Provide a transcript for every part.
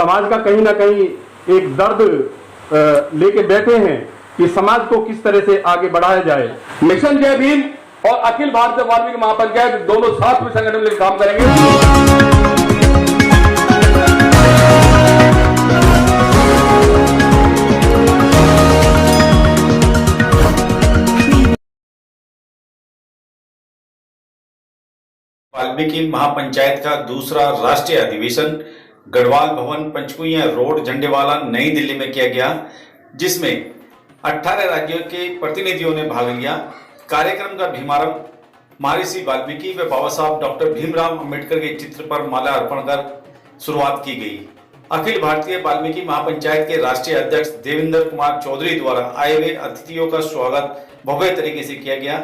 समाज का कहीं ना कहीं एक दर्द लेके बैठे हैं कि समाज को किस तरह से आगे बढ़ाया जाए। मिशन जय भीम और अखिल भारतीय वाल्मीकि महापंचायत दोनों साथ में संगठन में काम करेंगे। वाल्मीकि महापंचायत का दूसरा राष्ट्रीय अधिवेशन गढ़वाल भवन पंचकुइया रोड झंडेवाला नई दिल्ली में किया गया, जिसमें 18 राज्यों के प्रतिनिधियों ने भाग लिया। कार्यक्रम का शुभारंभ महर्षि वाल्मीकि व बाबा साहब डॉक्टर भीमराव अंबेडकर के चित्र पर माला अर्पण कर शुरुआत की गई। अखिल भारतीय वाल्मीकि महापंचायत के राष्ट्रीय अध्यक्ष देवेंद्र कुमार चौधरी द्वारा आए हुए अतिथियों का स्वागत भव्य तरीके से किया गया।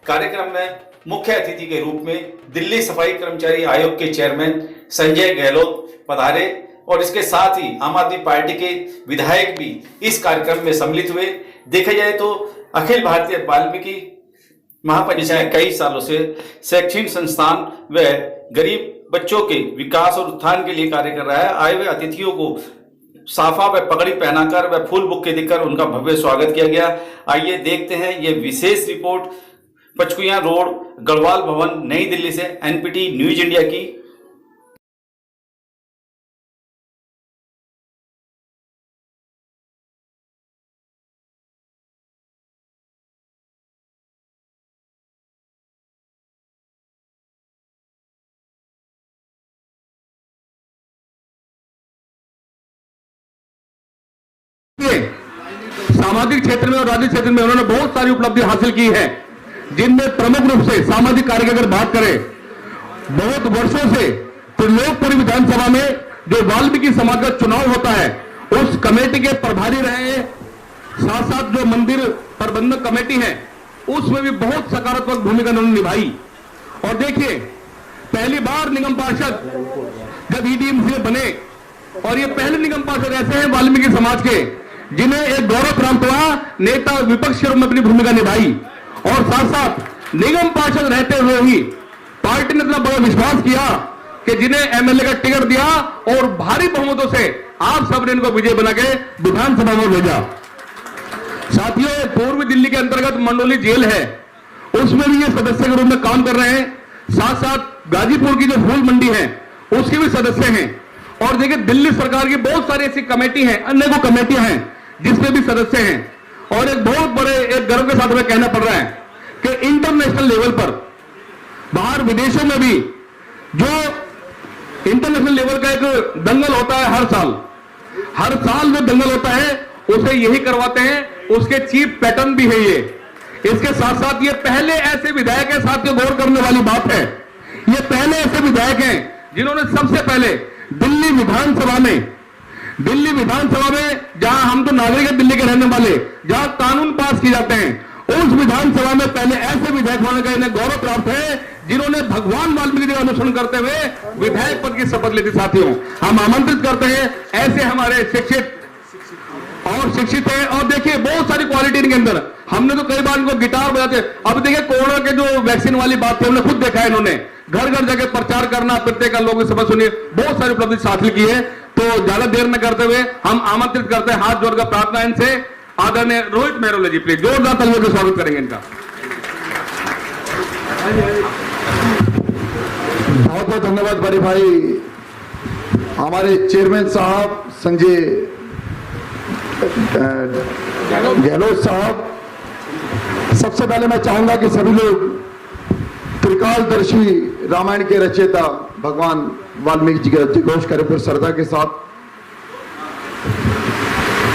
कार्यक्रम में मुख्य अतिथि के रूप में दिल्ली सफाई कर्मचारी आयोग के चेयरमैन संजय गहलोत पधारे और इसके साथ ही आम आदमी पार्टी के विधायक भी इस कार्यक्रम में सम्मिलित हुए। देखा जाए तो अखिल भारतीय वाल्मीकि महापंचायत कई सालों से शैक्षणिक संस्थान व गरीब बच्चों के विकास और उत्थान के लिए कार्य कर रहा है। आए हुए अतिथियों को साफा व पगड़ी पहनाकर व फूल बुक्के देकर उनका भव्य स्वागत किया गया। आइए देखते हैं ये विशेष रिपोर्ट पंचकुइया रोड गढ़वाल भवन नई दिल्ली से एनपीटी न्यूज इंडिया की। सामाजिक क्षेत्र में और राज्य क्षेत्र में उन्होंने बहुत सारी उपलब्धि हासिल की है, जिनमें प्रमुख रूप से सामाजिक कार्य की अगर बात करें, बहुत वर्षों से त्रिलोकपुरी विधानसभा में जो वाल्मीकि समाज का चुनाव होता है उस कमेटी के प्रभारी रहे हैं। साथ साथ जो मंदिर प्रबंधक कमेटी है उसमें भी बहुत सकारात्मक भूमिका उन्होंने निभाई। और देखिए, पहली बार निगम पार्षद जब ईडीएमसी में बने और ये पहले निगम पार्षद ऐसे हैं वाल्मीकि समाज के जिन्हें एक गौरव प्राप्त हुआ, नेता विपक्ष के रूप में अपनी भूमिका निभाई। और साथ साथ निगम पार्षद रहते हुए ही पार्टी ने इतना बड़ा विश्वास किया कि जिन्हें एमएलए का टिकट दिया और भारी बहुमतों से आप सबने इनको विजय बना के विधानसभा में भेजा। साथियों, पूर्वी दिल्ली के अंतर्गत मंडोली जेल है, उसमें भी ये सदस्य के रूप में काम कर रहे हैं। साथ साथ गाजीपुर की जो फूल मंडी है उसके भी सदस्य हैं। और देखिए, दिल्ली सरकार की बहुत सारी ऐसी कमेटी हैं, अनेकों कमेटियां हैं जिसमें भी सदस्य हैं। और एक बहुत बड़े एक गर्व के साथ में कहना पड़ रहा है कि इंटरनेशनल लेवल पर बाहर विदेशों में भी जो इंटरनेशनल लेवल का एक दंगल होता है, हर साल जो दंगल होता है उसे यही करवाते हैं, उसके चीफ पैटर्न भी है ये। इसके साथ साथ ये पहले ऐसे विधायक है, साथ में गौर करने वाली बात है, ये पहले ऐसे विधायक हैं जिन्होंने सबसे पहले दिल्ली विधानसभा में जहां हम तो नागरिक हैं, दिल्ली के रहने वाले, जहां कानून पास किए जाते हैं, उस विधानसभा में पहले ऐसे विधायक होने का इन्हें गौरव प्राप्त है जिन्होंने भगवान वाल्मीकि का अनुसरण करते हुए विधायक पद की शपथ ली थी। साथियों, हम आमंत्रित करते हैं ऐसे हमारे शिक्षित है। और देखिए, बहुत सारी क्वालिटी इनके अंदर, हमने तो कई बार इनको गिटार बजाते। अब देखिए, कोरोना के जो वैक्सीन वाली बात थी हमने खुद देखा है, इन्होंने घर घर जाके प्रचार करना, प्रत्येक लोगों की शपथ सुनिए, बहुत सारी उपलब्धि हासिल की है। तो ज्यादा देर न करते हुए हम आमंत्रित करते हैं, हाथ जोड़कर प्रार्थना इनसे, आदरणीय रोहित मेहरोले जी, प्लीज जोरदार तालियों से स्वागत करेंगे इनका। बहुत बहुत धन्यवाद बड़े भाई, हमारे चेयरमैन साहब संजय गहलोत साहब। सबसे पहले मैं चाहूंगा कि सभी लोग त्रिकालदर्शी रामायण के रचयिता भगवान वाल्मीकि जी का जयघोष करें फिर श्रद्धा के साथ।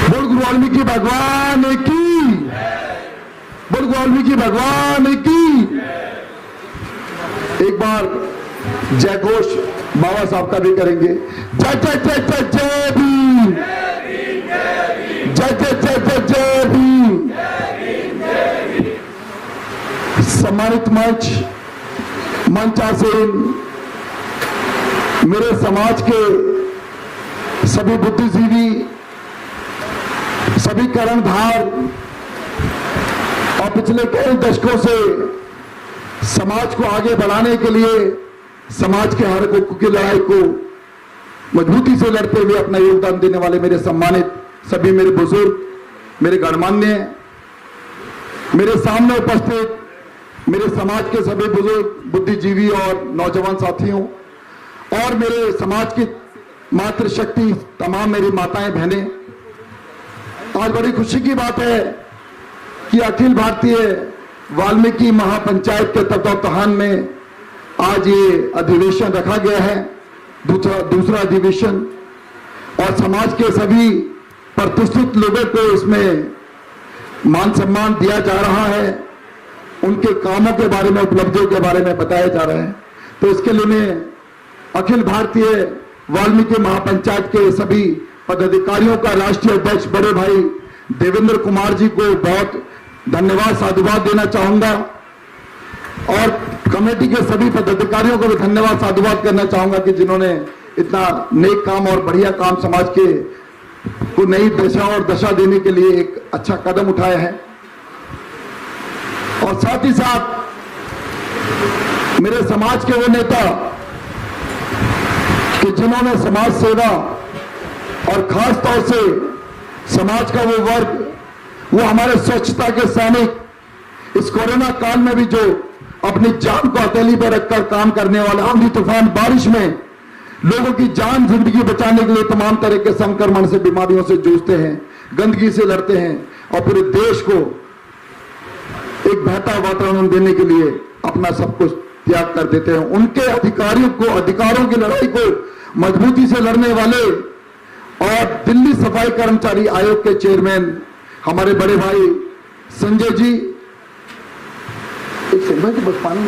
बोल गुरु वाल्मीकि भगवान की, बोल गुरु वाल्मीकि भगवान की। एक बार जय घोष बाबा साहब का भी करेंगे। जय जय जय जय जय भीम, जय जय जय जय जय भीम। सम्मानित मंचासीन, मेरे समाज के सभी बुद्धिजीवी, सभी कर्णधार और पिछले कई दशकों से समाज को आगे बढ़ाने के लिए समाज के हर की लड़ाई को मजबूती से लड़ते हुए अपना योगदान देने वाले मेरे सम्मानित सभी मेरे बुजुर्ग, मेरे गणमान्य, मेरे सामने उपस्थित मेरे समाज के सभी बुजुर्ग, बुद्धिजीवी और नौजवान साथियों, और मेरे समाज की मातृशक्ति तमाम मेरी माताएं बहनें, आज बड़ी खुशी की बात है कि अखिल भारतीय वाल्मीकि महापंचायत के तत्वावधान में आज ये अधिवेशन रखा गया है, दूसरा अधिवेशन, और समाज के सभी प्रतिष्ठित लोगों को इसमें मान सम्मान दिया जा रहा है, उनके कामों के बारे में, उपलब्धियों के बारे में बताया जा रहा है। तो इसके लिए मैं अखिल भारतीय वाल्मीकि महापंचायत के सभी पदाधिकारियों का, राष्ट्रीय अध्यक्ष बड़े भाई देवेंद्र कुमार जी को बहुत धन्यवाद, साधुवाद देना चाहूंगा, और कमेटी के सभी पदाधिकारियों को भी धन्यवाद, साधुवाद करना चाहूंगा कि जिन्होंने इतना नेक काम और बढ़िया काम समाज के को नई दिशा और दशा देने के लिए एक अच्छा कदम उठाया है। और साथ ही साथ मेरे समाज के वो नेता कि जिन्होंने समाज सेवा और खास तौर से समाज का वो वर्ग, वो हमारे स्वच्छता के सैनिक, इस कोरोना काल में भी जो अपनी जान को हथेली पर रखकर काम करने वाले, आंधी तूफान बारिश में लोगों की जान जिंदगी बचाने के लिए तमाम तरह के संक्रमण से, बीमारियों से जूझते हैं, गंदगी से लड़ते हैं और पूरे देश को एक बेहतर वातावरण देने के लिए अपना सब कुछ त्याग कर देते हैं। उनके अधिकारों की लड़ाई को मजबूती से लड़ने वाले और दिल्ली सफाई कर्मचारी आयोग के चेयरमैन हमारे बड़े भाई संजय जी, बस पानी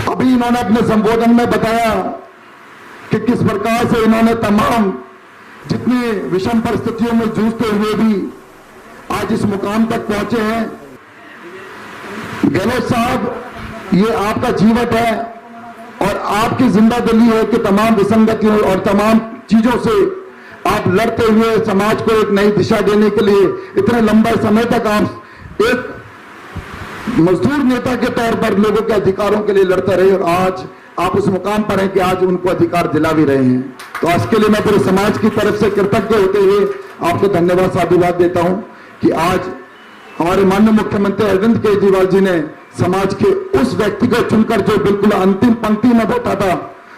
अभी इन्होंने अपने संबोधन में बताया कि किस प्रकार से इन्होंने तमाम जितनी विषम परिस्थितियों में जूझते हुए भी आज इस मुकाम तक पहुंचे हैं। गहलोत साहब, ये आपका जीवन है और आपकी जिंदादिली है कि तमाम विसंगतियों और तमाम चीजों से आप लड़ते हुए समाज को एक नई दिशा देने के लिए इतने लंबे समय तक आप एक मजदूर नेता के तौर पर लोगों के अधिकारों के लिए लड़ते रहे, और आज आप उस मुकाम पर हैं कि आज उनको अधिकार दिला भी रहे हैं। तो आज के लिए मैं पूरे समाज की तरफ से कृतज्ञ होते हुए आपको धन्यवाद, साधुवाद देता हूं कि आज हमारे माननीय मुख्यमंत्री अरविंद केजरीवाल जी ने समाज के उस व्यक्ति को चुनकर जो बिल्कुल अंतिम पंक्ति में बैठा था,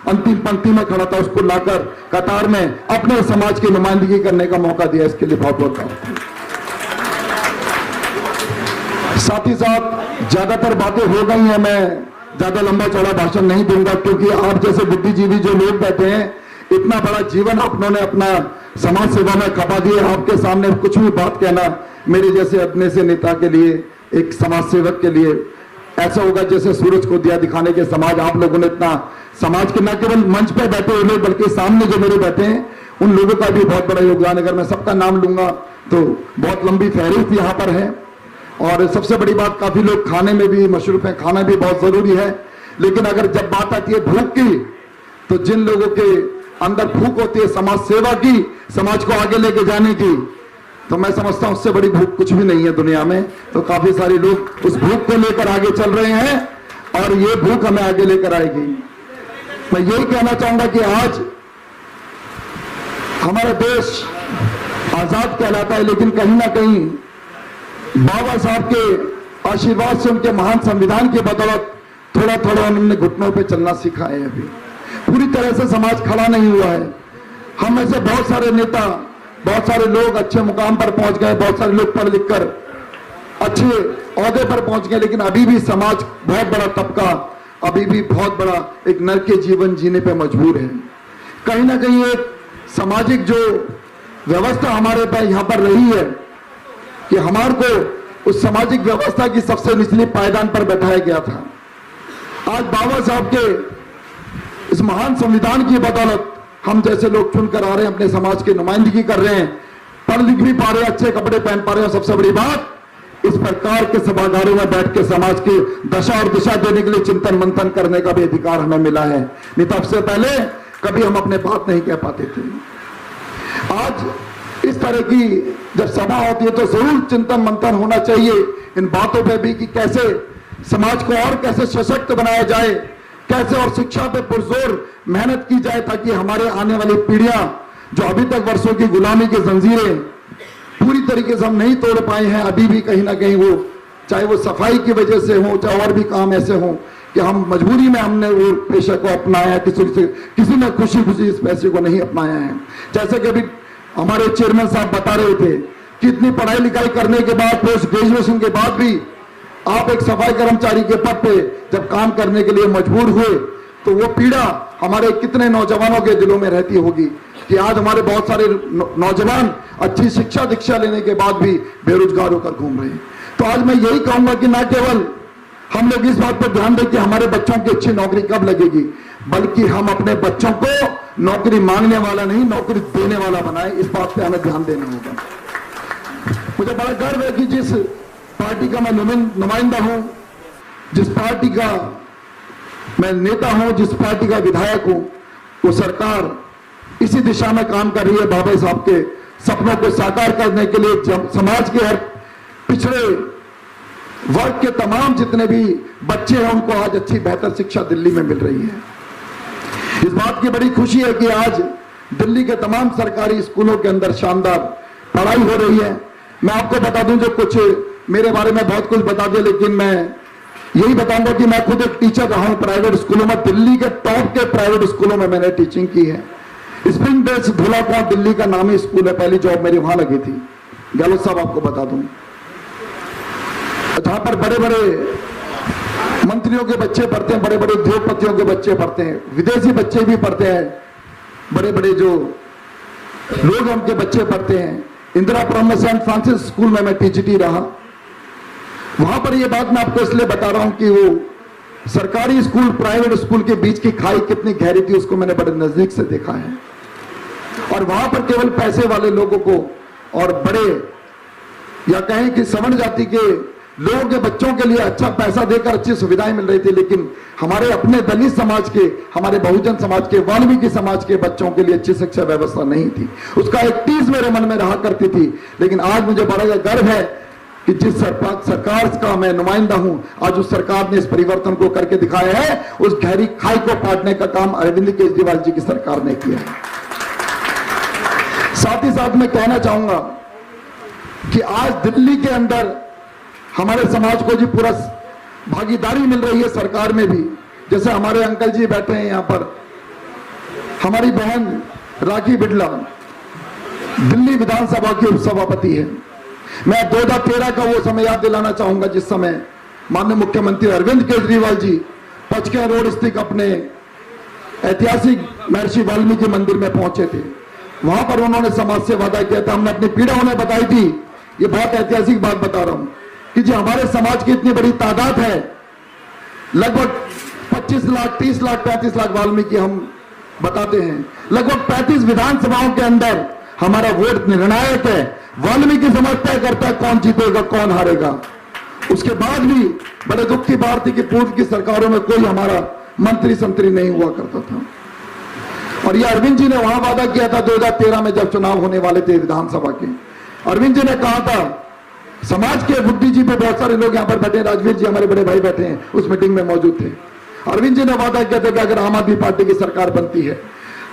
अंतिम पंक्ति में खड़ा था, उसको लाकर कतार में अपने समाज की नुमाइंदगी करने का मौका दिया। इसके लिए बहुत बहुत धन्यवाद। साथ ही साथ ज्यादातर बातें हो गई हैं, मैं ज्यादा लंबा चौड़ा भाषण नहीं दूंगा, क्योंकि आप जैसे बुद्धिजीवी जो लोग बैठे हैं, इतना बड़ा जीवन आपने अपना समाज सेवा में खपा दिया, आपके सामने कुछ भी बात कहना मेरे जैसे अपने से नेता के लिए, एक समाज सेवक के लिए ऐसा होगा जैसे सूरज को दिया दिखाने के समाज। आप लोगों ने इतना समाज के न केवल मंच पे बैठे हुए लोग बल्कि सामने जो मेरे बैठे हैं उन लोगों का भी बहुत बड़ा योगदान। अगर मैं सबका नाम लूंगा तो बहुत लंबी फहरिस्त यहाँ पर है। और सबसे बड़ी बात, काफी लोग खाने में भी मशरूफ हैं, खाना भी बहुत जरूरी है, लेकिन अगर जब बात आती है भूख की, तो जिन लोगों के अंदर भूख होती है समाज सेवा की, समाज को आगे लेके जाने की, तो मैं समझता हूं उससे बड़ी भूख कुछ भी नहीं है दुनिया में। तो काफी सारे लोग उस भूख को लेकर आगे चल रहे हैं और ये भूख हमें आगे लेकर आएगी। मैं यही कहना चाहूंगा कि आज हमारा देश आजाद कहलाता है, लेकिन कहीं ना कहीं बाबा साहब के आशीर्वाद से, उनके महान संविधान की बदौलत थोड़ा थोड़ा उन्होंने घुटनों पे चलना सीखा है। अभी पूरी तरह से समाज खड़ा नहीं हुआ है। हम में से बहुत सारे नेता, बहुत सारे लोग अच्छे मुकाम पर पहुंच गए, बहुत सारे लोग पढ़ लिख कर अच्छे ओहदे पर पहुंच गए, लेकिन अभी भी समाज, बहुत बड़ा तबका अभी भी बहुत बड़ा एक नरक के जीवन जीने पे मजबूर है। कहीं ना कहीं एक सामाजिक जो व्यवस्था हमारे पास यहाँ पर रही है कि हमारे को उस सामाजिक व्यवस्था की सबसे निचली पायदान पर बैठाया गया था। आज बाबा साहब के इस महान संविधान की बदौलत हम जैसे लोग चुनकर आ रहे हैं, अपने समाज की नुमाइंदगी कर रहे हैं, पढ़ लिख भी पा रहे हैं, अच्छे कपड़े पहन पा रहे हैं। सबसे बड़ी बात, इस प्रकार के सभागारों में बैठ के समाज की दशा और दिशा देने के लिए चिंतन मंथन करने का भी अधिकार हमें मिला है। नहीं तो सबसे पहले कभी हम अपने बात नहीं कह पाते थे। आज इस तरह की जब सभा होती है तो जरूर चिंतन मंथन होना चाहिए इन बातों पे भी कि कैसे समाज को और कैसे सशक्त बनाया जाए, कैसे और शिक्षा पे पुरजोर मेहनत की जाए ताकि हमारे आने वाली पीढ़ियां जो अभी तक वर्षों की गुलामी की जंजीरें पूरी तरीके से हम नहीं तोड़ पाए हैं, अभी भी कहीं ना कहीं वो चाहे वो सफाई की वजह से हो, चाहे और भी काम ऐसे हो कि हम मजबूरी में हमने वो पेशे को अपनाया है, किसी ने खुशी खुशी इस पैसे को नहीं अपनाया है। जैसे कि अभी हमारे चेयरमैन साहब बता रहे थे कि इतनी पढ़ाई लिखाई करने के बाद, पोस्ट ग्रेजुएशन के बाद भी आप एक सफाई कर्मचारी के पद पे जब काम करने के लिए मजबूर हुए तो वो पीड़ा हमारे कितने नौजवानों के दिलों में रहती होगी कि आज हमारे बहुत सारे नौजवान अच्छी शिक्षा दीक्षा लेने के बाद भी बेरोजगार होकर घूम रहे हैं। तो आज मैं यही कहूंगा कि ना केवल हम लोग इस बात पर ध्यान दें कि हमारे बच्चों की अच्छी नौकरी कब लगेगी, बल्कि हम अपने बच्चों को नौकरी मांगने वाला नहीं, नौकरी देने वाला बनाए। इस बात पे हमें ध्यान देना होगा। मुझे बड़ा गर्व है कि जिस पार्टी का मैं नुमाइंदा हूं, जिस पार्टी का मैं नेता हूं, जिस पार्टी का विधायक हूं, वो सरकार इसी दिशा में काम कर रही है। बाबा साहब के सपनों को साकार करने के लिए समाज के हर पिछड़े वर्ग के तमाम जितने भी बच्चे हैं उनको आज अच्छी बेहतर शिक्षा दिल्ली में मिल रही है। इस बात की बड़ी खुशी है कि आज दिल्ली के तमाम सरकारी स्कूलों के अंदर शानदार पढ़ाई हो रही है। मैं आपको बता दूं, जो कुछ मेरे बारे में बहुत कुछ बता दिया, लेकिन मैं यही बताऊंगा कि मैं खुद एक टीचर रहा हूं प्राइवेट स्कूलों में। दिल्ली के टॉप के प्राइवेट स्कूलों में मैंने टीचिंग की है। स्प्रिंग बेल्स धुलाकुआं दिल्ली का नामी स्कूल है, पहली जॉब मेरी वहां लगी थी। गहलोत साहब आपको बता दूं, जहां पर बड़े बड़े मंत्रियों के बच्चे पढ़ते हैं, बड़े बड़े उद्योगपतियों के बच्चे पढ़ते हैं, विदेशी बच्चे भी पढ़ते हैं, बड़े बड़े जो लोग उनके बच्चे पढ़ते हैं। इंदिरापुरम में सेंट फ्रांसिस स्कूल में मैं टीजीटी रहा। वहां पर यह बात मैं आपको इसलिए बता रहा हूं कि वो सरकारी स्कूल प्राइवेट स्कूल के बीच की खाई कितनी गहरी थी उसको मैंने बड़े नजदीक से देखा है। और वहां पर केवल पैसे वाले लोगों को और बड़े या कहें कि सवर्ण जाति के लोगों के बच्चों के लिए अच्छा पैसा देकर अच्छी सुविधाएं मिल रही थी, लेकिन हमारे अपने दलित समाज के, हमारे बहुजन समाज के, वाल्मीकि समाज के बच्चों के लिए अच्छी शिक्षा व्यवस्था नहीं थी। उसका एक टीस मेरे मन में रहा करती थी। लेकिन आज मुझे बड़ा गर्व है कि जिस सरकार का मैं नुमाइंदा हूं, आज उस सरकार ने इस परिवर्तन को करके दिखाया है। उस गहरी खाई को पाटने का काम अरविंद केजरीवाल जी की सरकार ने किया है। साथ ही साथ मैं कहना चाहूंगा कि आज दिल्ली के अंदर हमारे समाज को जी पूरा भागीदारी मिल रही है सरकार में भी। जैसे हमारे अंकल जी बैठे हैं यहां पर, हमारी बहन राखी बिड़ला दिल्ली विधानसभा की उपसभापति है। मैं 2013 का वो समय याद दिलाना चाहूंगा जिस समय माननीय मुख्यमंत्री अरविंद केजरीवाल जी पचके रोड स्थित अपने ऐतिहासिक महर्षि वाल्मीकि मंदिर में पहुंचे थे। वहां पर उन्होंने समाज से वादा किया था, हमने अपनी पीड़ा उन्हें बताई थी। ये बहुत ऐतिहासिक बात बता रहा हूं कि जी हमारे समाज की इतनी बड़ी तादाद है, लगभग 25 लाख, 30 लाख, 35 लाख वाल्मीकि हम बताते हैं। लगभग 35 विधानसभाओं के अंदर हमारा वोट निर्णायक है। वाल्मीकि समाज तय करता है कौन जीतेगा कौन हारेगा। उसके बाद भी बड़े दुख की बात थी कि पूर्व की सरकारों में कोई हमारा मंत्री संतरी नहीं हुआ करता था। और ये अरविंद जी ने वहां वादा किया था 2013 में जब चुनाव होने वाले थे विधानसभा के। अरविंद जी ने कहा था, समाज के बुद्धिजीवी बहुत सारे लोग यहां पर बैठे, राजवीर जी हमारे बड़े भाई बैठे हैं, उस मीटिंग में मौजूद थे। अरविंद जी ने वादा किया था कि अगर आम आदमी पार्टी की सरकार बनती है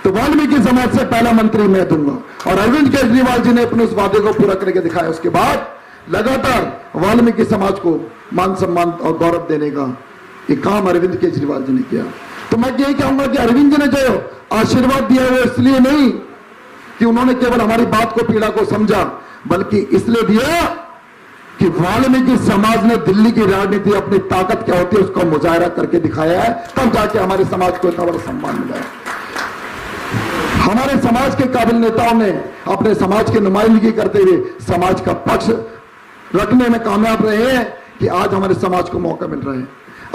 तो वाल्मीकि समाज से पहला मंत्री मैं दूंगा। और अरविंद केजरीवाल जी ने अपने उस वादे को पूरा करके दिखाया। उसके बाद लगातार वाल्मीकि समाज को मान सम्मान और गौरव देने का ये काम अरविंद केजरीवाल जी ने किया। तो मैं यही कहूंगा कि अरविंद जी ने जो आशीर्वाद दिया वो इसलिए नहीं कि उन्होंने केवल हमारी बात को, पीड़ा को समझा, बल्कि इसलिए दिया कि वाल्मीकि समाज ने दिल्ली की राजनीति अपनी ताकत क्या होती है उसका मुजाहरा करके दिखाया है। तब जाके हमारे समाज को इतना बड़ा सम्मान मिला है। हमारे समाज के काबिल नेताओं ने अपने समाज की नुमाइंदगी करते हुए समाज का पक्ष रखने में कामयाब रहे हैं कि आज हमारे समाज को मौका मिल रहा है।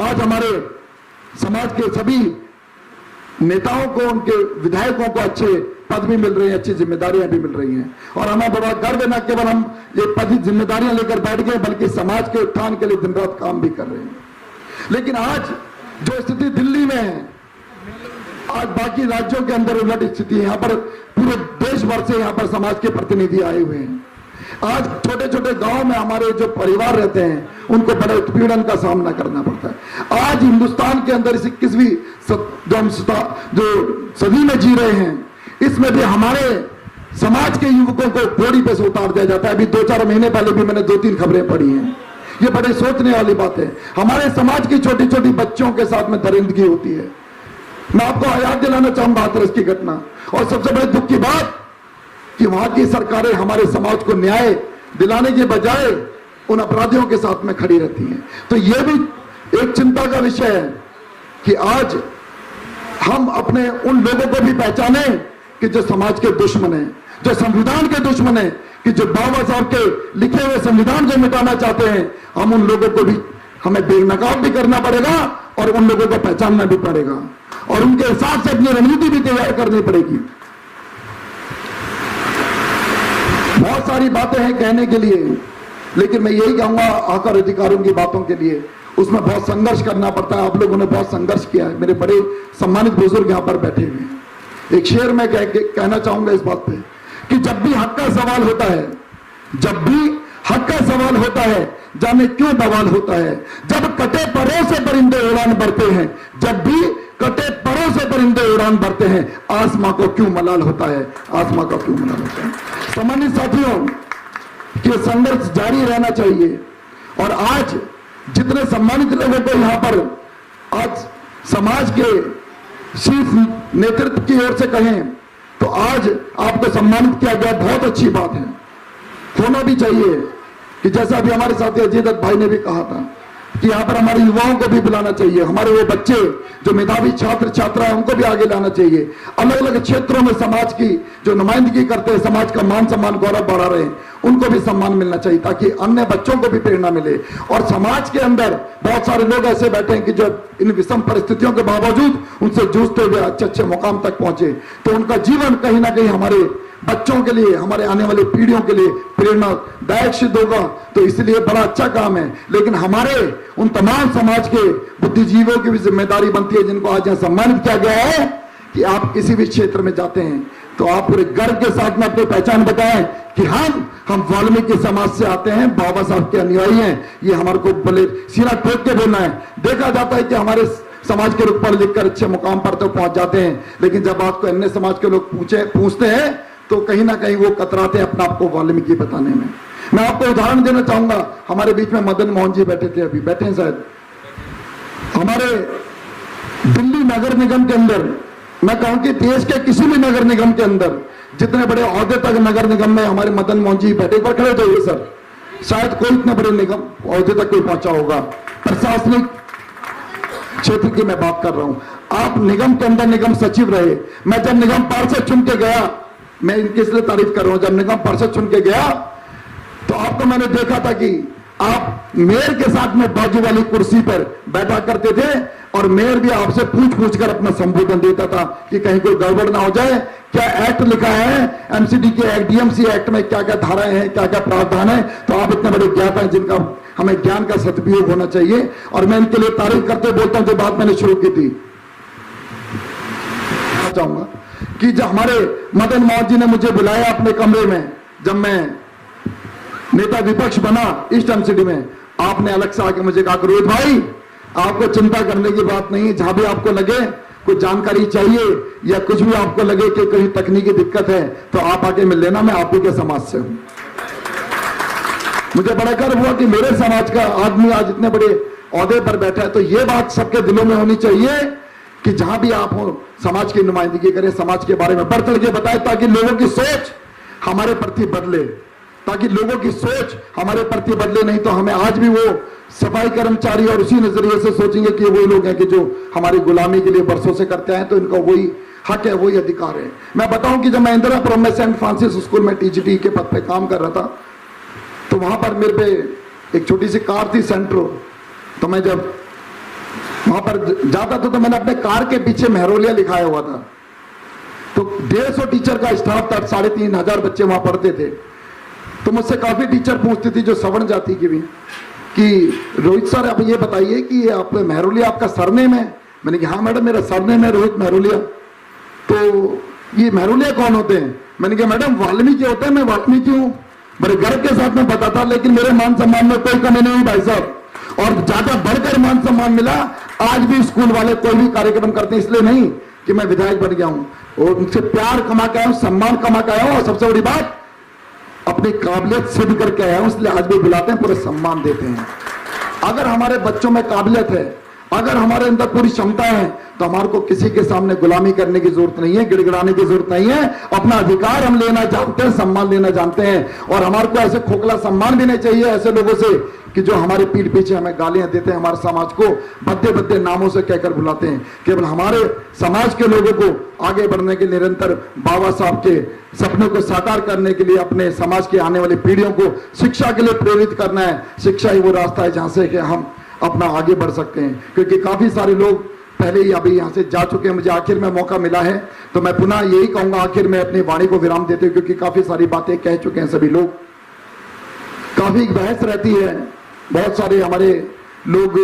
आज हमारे समाज के सभी नेताओं को, उनके विधायकों को अच्छे पद भी मिल रहे हैं, अच्छी जिम्मेदारियां भी मिल रही हैं। और हमें बड़ा गर्व है, न केवल हम ये पद जिम्मेदारियां लेकर बैठ गए बल्कि समाज के उत्थान के लिए दिन रात काम भी कर रहे हैं। लेकिन आज जो स्थिति दिल्ली में है, आज बाकी राज्यों के अंदर उलट स्थिति है। यहाँ पर पूरे देश भर से यहाँ पर समाज के प्रतिनिधि आए हुए हैं। आज छोटे छोटे गांव में हमारे जो परिवार रहते हैं उनको बड़े उत्पीड़न का सामना करना पड़ता है। आज हिंदुस्तान के अंदर 21वीं जो सदी में जी रहे हैं, इसमें भी हमारे समाज के युवकों को बोरी पे से उतार दिया जाता है। अभी 2-4 महीने पहले भी मैंने 2-3 खबरें पढ़ी हैं। ये बड़े सोचने वाली बात है। हमारे समाज की छोटी छोटी बच्चों के साथ में दरिंदगी होती है। मैं आपको याद दिलाना चाहूंगा हाथरस की घटना, और सबसे बड़े दुख की बात कि वहां की सरकारें हमारे समाज को न्याय दिलाने के बजाय उन अपराधियों के साथ में खड़ी रहती हैं। तो यह भी एक चिंता का विषय है कि आज हम अपने उन लोगों को भी पहचाने कि जो समाज के दुश्मन हैं, जो संविधान के दुश्मन हैं, कि जो बाबा साहब के लिखे हुए संविधान को मिटाना चाहते हैं। हम उन लोगों को भी हमें बेनकाब भी करना पड़ेगा और उन लोगों को पहचानना भी पड़ेगा और उनके हिसाब से अपनी रणनीति भी तैयार करनी पड़ेगी। बहुत सारी बातें हैं कहने के लिए, लेकिन मैं यही कहूंगा आकर अधिकारों की बातों के लिए उसमें बहुत संघर्ष करना पड़ता है। आप लोगों ने बहुत संघर्ष किया है। मेरे बड़े सम्मानित बुजुर्ग यहां पर बैठे हुए हैं। एक शेर मैं कहना चाहूंगा इस बात पे कि जब भी हक का सवाल होता है, जब भी हक का सवाल होता है, जाने क्यों बवाल होता है। जब कटे परों से परिंदे उड़ान भरते हैं, जब भी कटे परों से परिंदे उड़ान भरते हैं, आसमां को क्यों मलाल होता है, आसमां को क्यों मलाल होता है। सम्मानित साथियों, कि संघर्ष जारी रहना चाहिए। और आज जितने सम्मानित लोगों को यहां पर आज समाज के शीर्ष नेतृत्व की ओर से कहें तो आज आपको सम्मानित किया गया, बहुत अच्छी बात है। होना भी चाहिए कि जैसा अभी हमारे साथी अजय दत्त भाई ने भी कहा था कि यहाँ पर हमारे युवाओं को भी बुलाना चाहिए। हमारे वो बच्चे जो मेधावी छात्र छात्रा है उनको भी आगे लाना चाहिए। अलग अलग क्षेत्रों में समाज की जो नुमाइंदगी करते हैं, समाज का मान सम्मान गौरव बढ़ा रहे हैं, उनको भी सम्मान मिलना चाहिए ताकि अन्य बच्चों को भी प्रेरणा मिले। और समाज के अंदर बहुत सारे लोग ऐसे बैठे हैं कि जो इन विषम परिस्थितियों के बावजूद उनसे जूझते हुए अच्छे अच्छे मुकाम तक पहुंचे, तो उनका जीवन कहीं ना कहीं हमारे बच्चों के लिए, हमारे आने वाली पीढ़ियों के लिए प्रेरणादायक सिद्ध होगा। तो इसलिए बड़ा अच्छा काम है। लेकिन हमारे उन तमाम समाज के बुद्धिजीवियों की भी जिम्मेदारी बनती है जिनको आज यहाँ सम्मानित किया गया है कि आप किसी भी क्षेत्र में जाते हैं तो आप पूरे गर्व के साथ में अपनी पहचान बताएं कि हम वाल्मीकि समाज से आते हैं, बाबा साहब के अनुयायी हैं। ये हमारे को बोले सीना ठोक के बोलना है। देखा जाता है कि हमारे समाज के लोग पढ़ लिख कर अच्छे मुकाम पर तो पहुंच जाते हैं, लेकिन जब आपको अन्य समाज के लोग पूछते हैं तो कहीं ना कहीं वो कतराते हैं अपना आपको वाल्मीकि बताने में। मैं आपको उदाहरण देना चाहूंगा। हमारे बीच में मदन मोहन जी बैठे थे, अभी बैठे हैं शायद। हमारे दिल्ली नगर निगम के अंदर, मैं कहूं कि देश के किसी भी नगर निगम के अंदर जितने बड़े ओहदे तक नगर निगम में हमारे मदन मोहन जी बैठे, एक बार खड़े थे सर, शायद कोई इतने बड़े निगम ओहदे तक कोई पहुंचा होगा। प्रशासनिक क्षेत्र की मैं बात कर रहा हूं। आप निगम के अंदर निगम सचिव रहे। मैं जब निगम पार्षद चुन के गया, मैं इनकी इसलिए तारीफ कर रहा हूं, जब निगम पार्षद चुन के गया तो आपको मैंने देखा था कि आप मेयर के साथ में बाजू वाली कुर्सी पर बैठा करते थे और मेयर भी आपसे पूछ कर अपना संबोधन देता था कि कहीं कोई गड़बड़ ना हो जाए। क्या एक्ट लिखा है, एमसीडी के एक्ट, डीएमसी एक्ट में क्या क्या धाराएं हैं, क्या क्या प्रावधान है। तो आप इतने बड़े ज्ञाता हैं जिनका हमें ज्ञान का सदुपयोग होना चाहिए। और मैं इनके लिए तारीफ करते बोलता हूं जो बात मैंने शुरू की थी। चाहूंगा कि जब हमारे मदन मोहन जी ने मुझे बुलाया अपने कमरे में, जब मैं नेता विपक्ष बना ईस्ट एमसीडी में, आपने अलग से आके मुझे कहा रोहित भाई आपको चिंता करने की बात नहीं, जहां भी आपको लगे कुछ जानकारी चाहिए या कुछ भी आपको लगे कि कहीं तकनीकी दिक्कत है तो आप आके मिल लेना, मैं आप ही के समाज से हूं। मुझे बड़ा गर्व हुआ कि मेरे समाज का आदमी आज इतने बड़े ओहदे पर बैठा है। तो ये बात सबके दिलों में होनी चाहिए कि जहां भी आप हो समाज की नुमाइंदगी करें, समाज के बारे में बढ़ चढ़ के बताएं ताकि लोगों की सोच हमारे प्रति बदले, ताकि लोगों की सोच हमारे प्रति बदले। नहीं तो हमें आज भी वो सफाई कर्मचारी और उसी नजरिए से सोचेंगे कि वही लोग हैं कि जो हमारी गुलामी के लिए बरसों से करते हैं, तो इनका वही हक है, वही अधिकार है। मैं बताऊं कि जब मैं इंदिरापुरम में सेंट फ्रांसिस स्कूल में टीजीटी के पद पे काम कर रहा था तो वहां पर मेरे पे एक छोटी सी कार थी सेंट्रो। तो मैं जब वहां पर जाता था तो मैंने अपने कार के पीछे मेहरोलिया लिखाया हुआ था। तो 150 टीचर का स्टाफ था, 3500 बच्चे वहां पढ़ते थे। तो मुझसे काफी टीचर पूछती थी जो सवर्ण जाति की भी, कि रोहित सर आप ये बताइए कि आप मेहरोलिया आपका सरनेम है। मैंने कहा हाँ मैडम मेरा सरनेम है रोहित मेहरोलिया। तो ये मेहरोलिया कौन होते हैं? मैंने कहा मैडम वाल्मीकि होते हैं, मैं वाल्मीकि हूँ। बड़े गर्व के साथ में बताता, लेकिन मेरे मान सम्मान में कोई कमी नहीं भाई साहब, और ज्यादा बढ़कर मान सम्मान मिला। आज भी स्कूल वाले कोई भी कार्यक्रम करते हैं, इसलिए नहीं कि मैं विधायक बन गया हूं, और उनसे प्यार कमा के आया हूं, सम्मान कमा के आया हूं, और सबसे बड़ी बात अपनी काबिलियत सिद्ध करके आया हूं, इसलिए आज भी बुलाते हैं, पूरे सम्मान देते हैं। अगर हमारे बच्चों में काबिलियत है, अगर हमारे अंदर पूरी क्षमता है, तो हमारे को किसी के सामने गुलामी करने की जरूरत नहीं है, गिड़गिड़ाने की जरूरत नहीं है। अपना अधिकार हम लेना जानते हैं, सम्मान लेना जानते हैं, और हमारे को ऐसे खोखला सम्मान भी नहीं चाहिए ऐसे लोगों से कि जो हमारे पीठ पीछे हमें गालियां देते हैं, हमारे समाज को भद्दे भद्दे नामों से कहकर बुलाते हैं। केवल हमारे समाज के लोगों को आगे बढ़ने के निरंतर बाबा साहब के सपनों को साकार करने के लिए अपने समाज की आने वाली पीढ़ियों को शिक्षा के लिए प्रेरित करना है। शिक्षा ही वो रास्ता है जहां से कि हम अपना आगे बढ़ सकते हैं, क्योंकि काफी सारे लोग पहले ही अभी यहां से जा चुके हैं। मुझे आखिर में मौका मिला है तो मैं पुनः यही कहूंगा, आखिर में अपनी वाणी को विराम देते हुए, क्योंकि काफी सारी बातें कह चुके हैं सभी लोग, काफी बहस रहती है, बहुत सारे हमारे लोग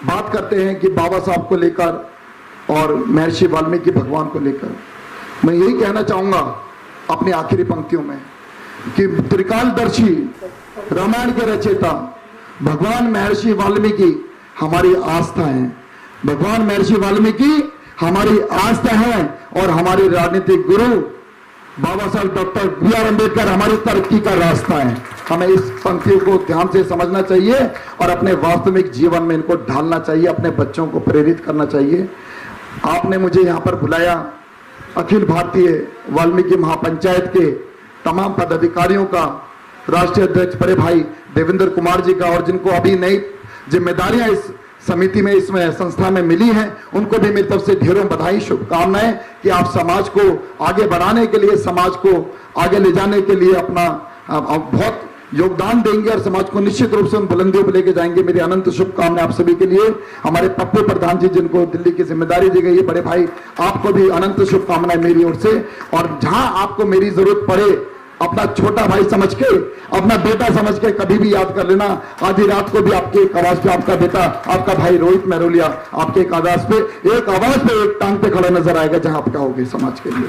बात करते हैं कि बाबा साहब को लेकर और महर्षि वाल्मीकि भगवान को लेकर। मैं यही कहना चाहूंगा अपनी आखिरी पंक्तियों में कि त्रिकालदर्शी रामायण के रचयिता भगवान महर्षि वाल्मीकि हमारी आस्था है। भगवान महर्षि वाल्मीकि हमारी आस्था है, और हमारे राजनीतिक गुरु बाबा साहब डॉक्टर बी.आर. अम्बेडकर हमारी तरक्की का रास्ता है। हमें इस पंक्तियों को ध्यान से समझना चाहिए और अपने वास्तविक जीवन में इनको ढालना चाहिए, अपने बच्चों को प्रेरित करना चाहिए। आपने मुझे यहाँ पर बुलाया, अखिल भारतीय वाल्मीकि महापंचायत के तमाम पदाधिकारियों का, राष्ट्रीय अध्यक्ष बड़े भाई देवेंद्र कुमार जी का, और जिनको अभी नई जिम्मेदारियां इस समिति में, इसमें संस्था में मिली हैं, उनको भी मेरी तरफ से ढेरों बधाई, शुभकामनाएं कि आप समाज को आगे बढ़ाने के लिए, समाज को आगे ले जाने के लिए अपना बहुत योगदान देंगे, और समाज को निश्चित रूप से उन बुलंदियों पर लेके जाएंगे। मेरी अनंत शुभकामनाएं आप सभी के लिए। हमारे पप्पू प्रधान जी जिनको दिल्ली की जिम्मेदारी दी गई है, बड़े भाई आपको भी अनंत शुभकामनाएं मेरी ओर से। और जहां आपको मेरी जरूरत पड़े, अपना छोटा भाई समझ के, अपना बेटा समझ के कभी भी याद कर लेना। आधी रात को भी आपके एक आवाज पे आपका बेटा, आपका भाई रोहित मेहरोलिया आपके एक आवाज पे एक टांग पे खड़ा नजर आएगा, जहां आप कहोगे समाज के लिए।